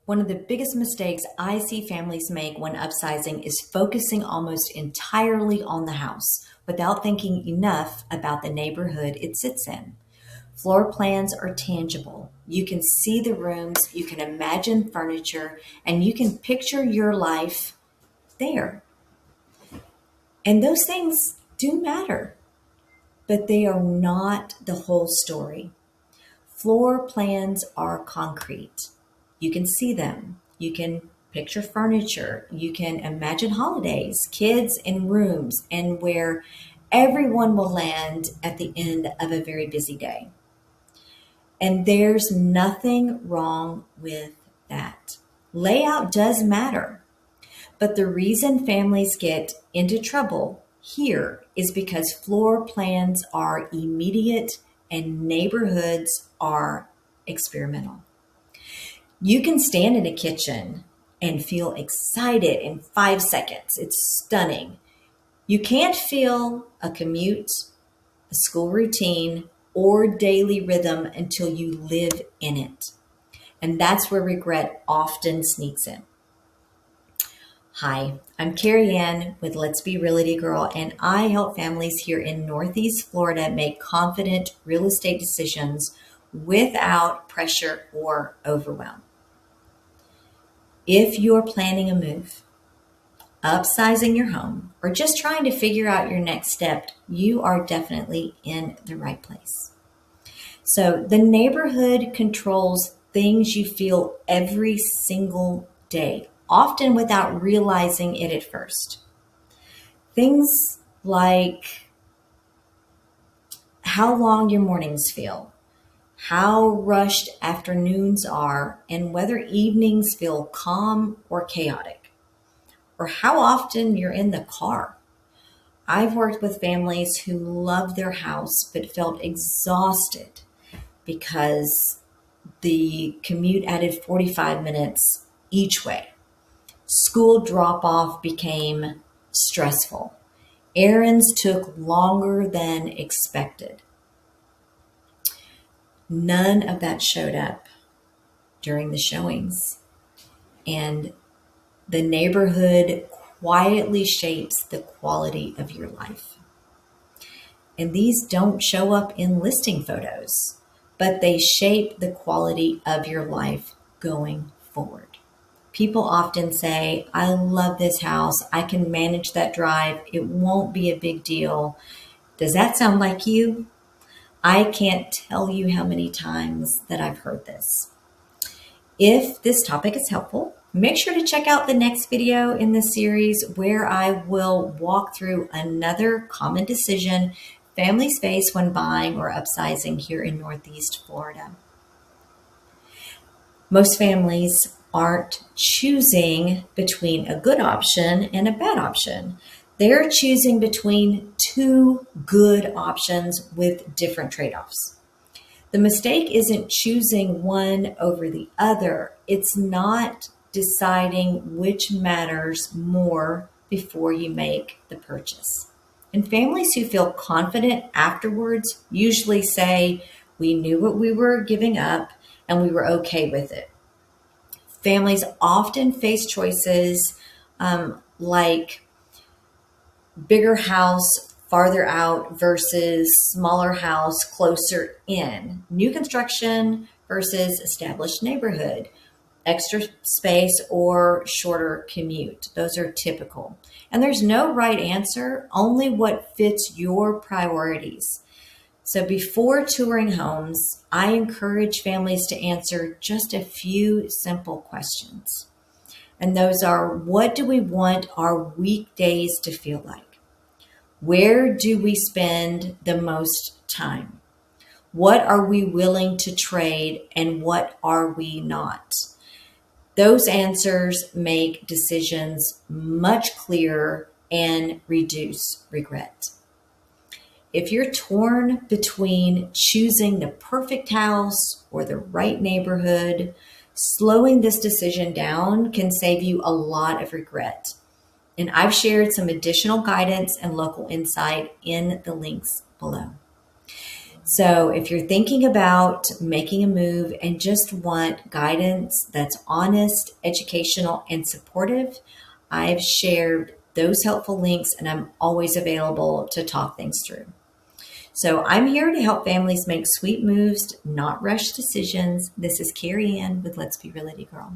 One of the biggest mistakes I see families make when upsizing is focusing almost entirely on the house without thinking enough about the neighborhood it sits in. Floor plans are tangible. You can see the rooms, you can imagine furniture, and you can picture your life there. And those things do matter, but they are not the whole story. Floor plans are concrete. You can see them. You can picture furniture. You can imagine holidays, kids in rooms, and where everyone will land at the end of a very busy day. And there's nothing wrong with that. Layout does matter. But the reason families get into trouble here is because floor plans are immediate and neighborhoods are experimental. You can stand in a kitchen and feel excited in 5 seconds. It's stunning. You can't feel a commute, a school routine, or daily rhythm until you live in it. And that's where regret often sneaks in. Hi, I'm Carrie Ann with Let's Be Realty Girl, and I help families here in Northeast Florida make confident real estate decisions without pressure or overwhelm. If you're planning a move, upsizing your home, or just trying to figure out your next step, you are definitely in the right place. So the neighborhood controls things you feel every single day, often without realizing it at first. Things like how long your mornings feel, how rushed afternoons are, and whether evenings feel calm or chaotic, or how often you're in the car. I've worked with families who loved their house but felt exhausted because the commute added 45 minutes each way. School drop off became stressful. Errands took longer than expected. None of that showed up during the showings. And the neighborhood quietly shapes the quality of your life. And these don't show up in listing photos, but they shape the quality of your life going forward. People often say, I love this house. I can manage that drive. It won't be a big deal. Does that sound like you? I can't tell you how many times that I've heard this. If this topic is helpful, make sure to check out the next video in this series where I will walk through another common decision families face when buying or upsizing here in Northeast Florida. Most families aren't choosing between a good option and a bad option. They're choosing between two good options with different trade-offs. The mistake isn't choosing one over the other. It's not deciding which matters more before you make the purchase. And families who feel confident afterwards usually say, we knew what we were giving up and we were okay with it. Families often face choices like bigger house farther out versus smaller house closer in, new construction versus established neighborhood, extra space or shorter commute. Those are typical. And there's no right answer, only what fits your priorities. So before touring homes, I encourage families to answer just a few simple questions. And those are, what do we want our weekdays to feel like? Where do we spend the most time? What are we willing to trade and what are we not? Those answers make decisions much clearer and reduce regret. If you're torn between choosing the perfect house or the right neighborhood, slowing this decision down can save you a lot of regret. And I've shared some additional guidance and local insight in the links below. So if you're thinking about making a move and just want guidance that's honest, educational, and supportive, I've shared those helpful links and I'm always available to talk things through. So I'm here to help families make sweet moves, not rush decisions. This is Carrie Ann with Let's Be Realty Girl.